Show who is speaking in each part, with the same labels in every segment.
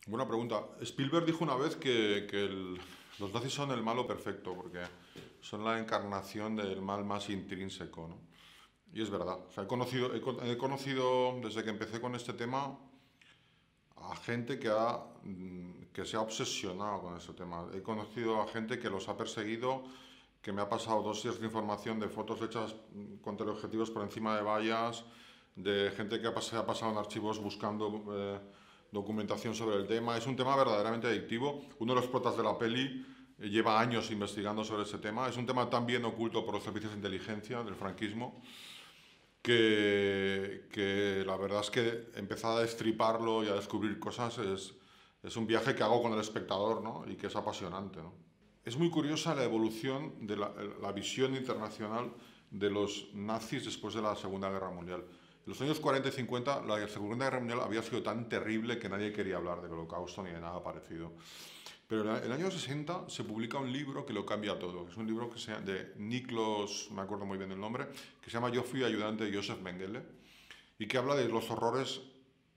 Speaker 1: Buena pregunta. Spielberg dijo una vez que los nazis son el malo perfecto, porque son la encarnación del mal más intrínseco, ¿no? Y es verdad. O sea, he conocido desde que empecé con este tema a gente que se ha obsesionado con este tema. He conocido a gente que los ha perseguido, que me ha pasado dosis de información de fotos hechas con teleobjetivos por encima de vallas, de gente que se ha pasado en archivos buscando documentación sobre el tema. Es un tema verdaderamente adictivo. Uno de los protas de la peli lleva años investigando sobre ese tema. Es un tema tan bien oculto por los servicios de inteligencia del franquismo que la verdad es que empezar a destriparlo y a descubrir cosas es un viaje que hago con el espectador, ¿no? Y que es apasionante, ¿no? Es muy curiosa la evolución de la visión internacional de los nazis después de la Segunda Guerra Mundial. En los años 40 y 50 la Segunda Guerra Mundial había sido tan terrible que nadie quería hablar del Holocausto ni de nada parecido. Pero en el año 60 se publica un libro que lo cambia todo. Es un libro de Niklos, me acuerdo muy bien el nombre, que se llama Yo fui ayudante de Joseph Mengele y que habla de los horrores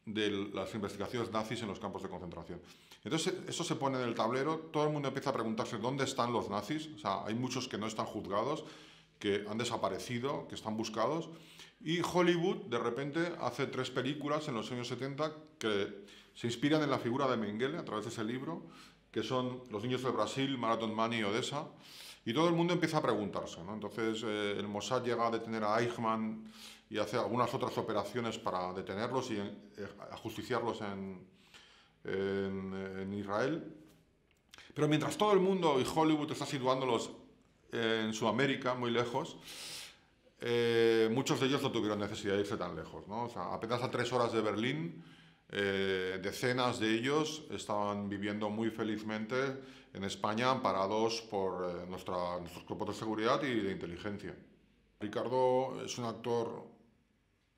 Speaker 1: de las investigaciones nazis en los campos de concentración. Entonces, eso se pone en el tablero, todo el mundo empieza a preguntarse dónde están los nazis. O sea, hay muchos que no están juzgados, que han desaparecido, que están buscados. Y Hollywood, de repente, hace 3 películas en los años 70 que se inspiran en la figura de Mengele a través de ese libro, que son Los niños de Brasil, Marathon Man y Odessa. Y todo el mundo empieza a preguntarse, ¿no? Entonces, el Mossad llega a detener a Eichmann y hace algunas otras operaciones para detenerlos y ajusticiarlos en Israel. Pero mientras todo el mundo y Hollywood está situándolos en Sudamérica, muy lejos, muchos de ellos no tuvieron necesidad de irse tan lejos, ¿no? O sea, apenas a 3 horas de Berlín, decenas de ellos estaban viviendo muy felizmente en España, amparados por nuestros cuerpos de seguridad y de inteligencia. Ricardo es un actor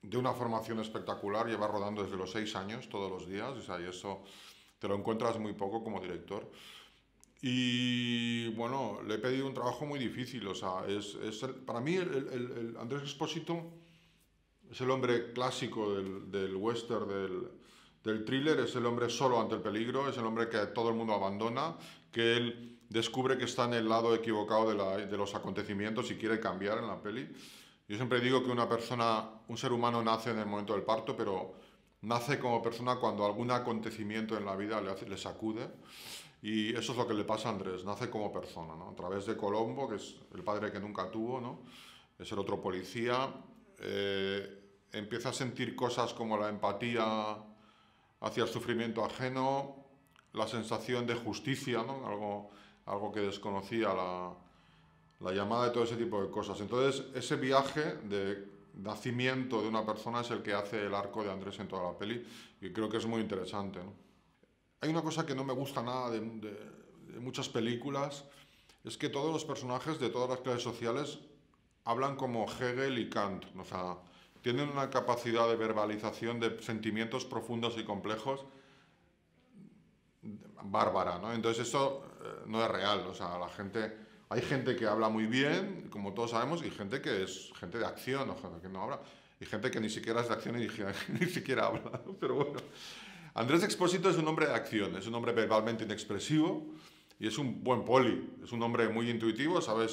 Speaker 1: de una formación espectacular, lleva rodando desde los 6 años, todos los días, o sea, y eso te lo encuentras muy poco como director. Y bueno, le he pedido un trabajo muy difícil, o sea, para mí el Andrés Expósito es el hombre clásico del western, del thriller, es el hombre solo ante el peligro, es el hombre que todo el mundo abandona, que él descubre que está en el lado equivocado de los acontecimientos y quiere cambiar en la peli. Yo siempre digo que una persona, un ser humano nace en el momento del parto, pero nace como persona cuando algún acontecimiento en la vida le sacude. Y eso es lo que le pasa a Andrés, nace como persona, ¿no? A través de Colombo, que es el padre que nunca tuvo, ¿no? Es el otro policía. Empieza a sentir cosas como la empatía hacia el sufrimiento ajeno, la sensación de justicia, ¿no? Algo que desconocía, la llamada de todo ese tipo de cosas. Entonces, ese viaje de nacimiento de una persona es el que hace el arco de Andrés en toda la peli y creo que es muy interesante, ¿no? Hay una cosa que no me gusta nada de muchas películas, es que todos los personajes de todas las clases sociales hablan como Hegel y Kant, o sea, tienen una capacidad de verbalización de sentimientos profundos y complejos bárbara, ¿no? Entonces eso no es real, o sea, hay gente que habla muy bien, como todos sabemos, y gente que es gente de acción, o gente que no habla, y gente que ni siquiera es de acción y ni siquiera habla, ¿no? Pero bueno, Andrés Expósito es un hombre de acción, es un hombre verbalmente inexpresivo y es un buen poli, es un hombre muy intuitivo, sabe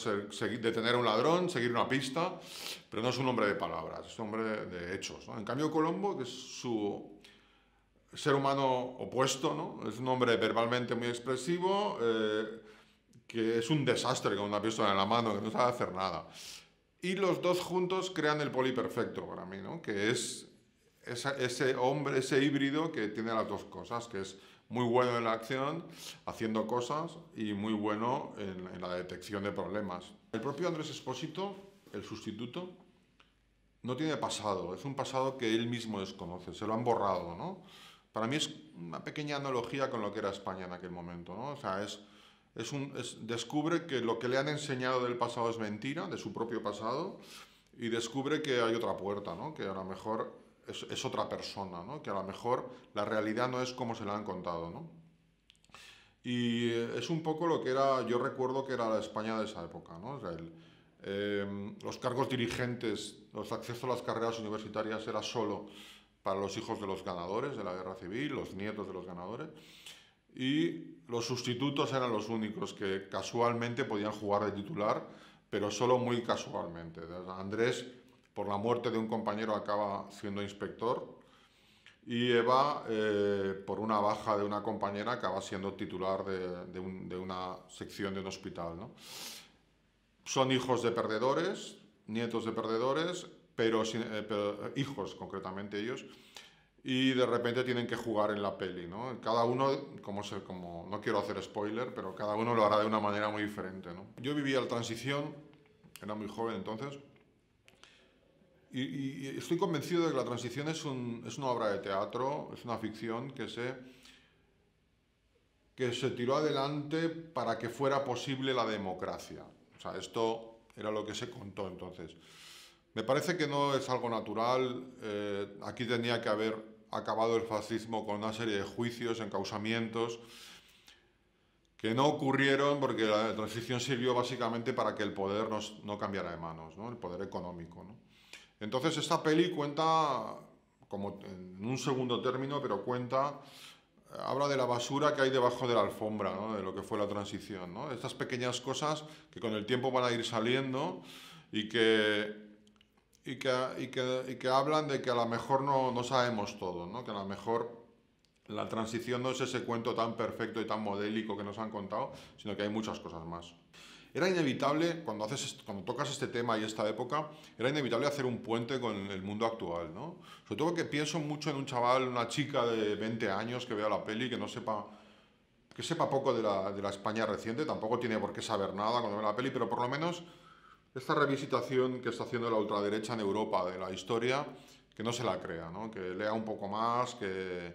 Speaker 1: detener a un ladrón, seguir una pista, pero no es un hombre de palabras, es un hombre de hechos, ¿no? En cambio Colombo, que es su ser humano opuesto, ¿no? Es un hombre verbalmente muy expresivo, que es un desastre con una pistola en la mano, que no sabe hacer nada. Y los dos juntos crean el poli perfecto para mí, ¿no? Que es ese hombre, ese híbrido que tiene las dos cosas, que es muy bueno en la acción, haciendo cosas, y muy bueno en la detección de problemas. El propio Andrés Expósito, el sustituto, no tiene pasado, es un pasado que él mismo desconoce, se lo han borrado, ¿no? Para mí es una pequeña analogía con lo que era España en aquel momento, ¿no? O sea, descubre que lo que le han enseñado del pasado es mentira, de su propio pasado, y descubre que hay otra puerta, ¿no? Que a lo mejor es otra persona, ¿no? Que a lo mejor la realidad no es como se la han contado, ¿no? Y es un poco lo que era, yo recuerdo que era la España de esa época, ¿no? O sea, los cargos dirigentes, los accesos a las carreras universitarias era solo para los hijos de los ganadores de la guerra civil, los nietos de los ganadores, y los sustitutos eran los únicos que casualmente podían jugar de titular, pero solo muy casualmente. Andrés, por la muerte de un compañero, acaba siendo inspector, y Eva, por una baja de una compañera, acaba siendo titular de una sección de un hospital, ¿no? Son hijos de perdedores, nietos de perdedores, pero hijos concretamente ellos, y de repente tienen que jugar en la peli, ¿no? Cada uno, como no quiero hacer spoiler, pero cada uno lo hará de una manera muy diferente, ¿no? Yo vivía la transición, era muy joven entonces, y estoy convencido de que la transición es una obra de teatro, es una ficción que se tiró adelante para que fuera posible la democracia. O sea, esto era lo que se contó entonces. Me parece que no es algo natural. Aquí tenía que haber acabado el fascismo con una serie de juicios, encausamientos, que no ocurrieron porque la transición sirvió básicamente para que el poder no cambiara de manos, ¿no? El poder económico, ¿no? Entonces esta peli cuenta, como en un segundo término, pero habla de la basura que hay debajo de la alfombra, ¿no? De lo que fue la transición, ¿no? Estas pequeñas cosas que con el tiempo van a ir saliendo y que hablan de que a lo mejor no sabemos todo, ¿no? Que a lo mejor la transición no es ese cuento tan perfecto y tan modélico que nos han contado, sino que hay muchas cosas más. Era inevitable, cuando tocas este tema y esta época, era inevitable hacer un puente con el mundo actual, ¿no? Sobre todo que pienso mucho en un chaval, una chica de 20 años que vea la peli, que sepa poco de la España reciente, tampoco tiene por qué saber nada cuando ve la peli, pero por lo menos esta revisitación que está haciendo la ultraderecha en Europa de la historia, que no se la crea, ¿no? Que lea un poco más, que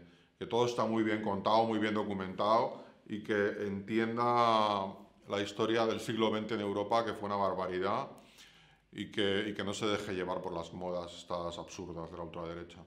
Speaker 1: todo está muy bien contado, muy bien documentado, y que entienda la historia del siglo XX en Europa, que fue una barbaridad, y que no se deje llevar por las modas estas absurdas de la ultraderecha.